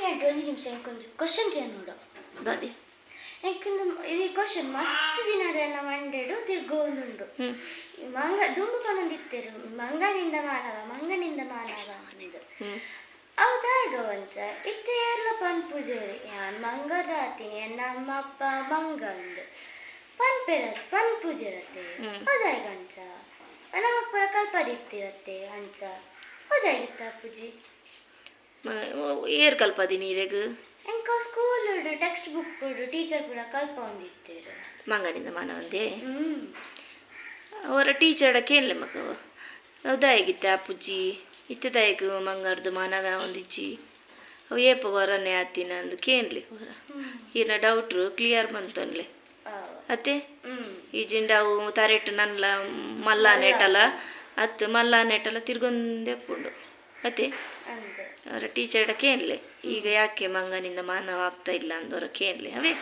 ಎಂಟು ಒಂದು ನಿಮಿಷ ಕೊಂಚ ಕ್ವಶನ್ ಕೇಳಿ ನೋಡು ದಾದಿ ಯಾಕಂದ್ರೆ ಈ ಕ್ವಶನ್ ಮಸ್ತ್ ದಿನಡೆಲ್ಲ ಮಂಡೆಡು ತಿರ್ಗೋನುಂಡು ಮಂಗ ದುಂಬು ಪನೊಂದಿತ್ತೇರು ಮಂಗನಿಂದ ಮಾನವ ಅಂದು ಅವದಾಗ ಒಂಚ ಇತ್ತೆ ಎಲ್ಲ ಪನ್ ಪೂಜೆರಿ ಯಾನ್ ಮಂಗ ರಾತೀನಿ ನಮ್ಮ ಅಪ್ಪ ಮಂಗ ಅಂದು ಪನ್ ಪೂಜೆ ಇರತ್ತೆ ಅದಾಯ್ಗ ಅಂಚ ನಮಕ್ ಪರ ಕಲ್ಪದಿತ್ತಿರತ್ತೆ ಅಂಚ ಅದಾಗಿತ್ತ ಪೂಜಿ ಏರ್ ಕಲ್ಪದಿ ನೀರೆಗ್ ಎಂಕ ಸ್ಕೂಲ್ ಟೆಕ್ಸ್ಟ್ ಬುಕ್ ಟೀಚರ್ ಪೂರ ಕಲ್ಪ ಹೊಂದಿತ್ತೇರು ಮಂಗನಿಂದ ಮಾನವ ಅಂದೆ ಅವರ ಟೀಚರ್ ಕೇಳಲೆ ಮಗವ ಅದಾಗಿತ್ತ ಪೂಜಿ ಇತ್ತದಾಯಗ ಮಂಗಾರ್ದು ಮಾನವ ಒಂದಿಜ್ಜಿ ಅವು ಏಪ ವರನೆ ಆತಿನ ಅಂದು ಕೇಳಲಿ ಅವರ ಈನ ಡೌಟ್ರು ಕ್ಲಿಯರ್ ಬಂತನ್ಲೆ ಅತ್ತೆ ಈ ಜಿಂಡಾವು ತಾರೆಟ್ಟು ನನ್ಲ ಮಲ್ಲ ನೆಟ್ಟಲ್ಲ ಅತ್ತು ಮಲ್ಲ ನೆಟ್ಟಲ್ಲ ತಿರ್ಗೊಂದೆ ಪುಂಡು ಅತ್ತೆ ಅವರ ಟೀಚರ್ ಕೇಳಲೆ ಈಗ ಯಾಕೆ ಮಂಗನಿಂದ ಮಾನವ ಆಗ್ತಾ ಇಲ್ಲ ಅಂದವರ ಕೇಳಲೆ ಅವೇ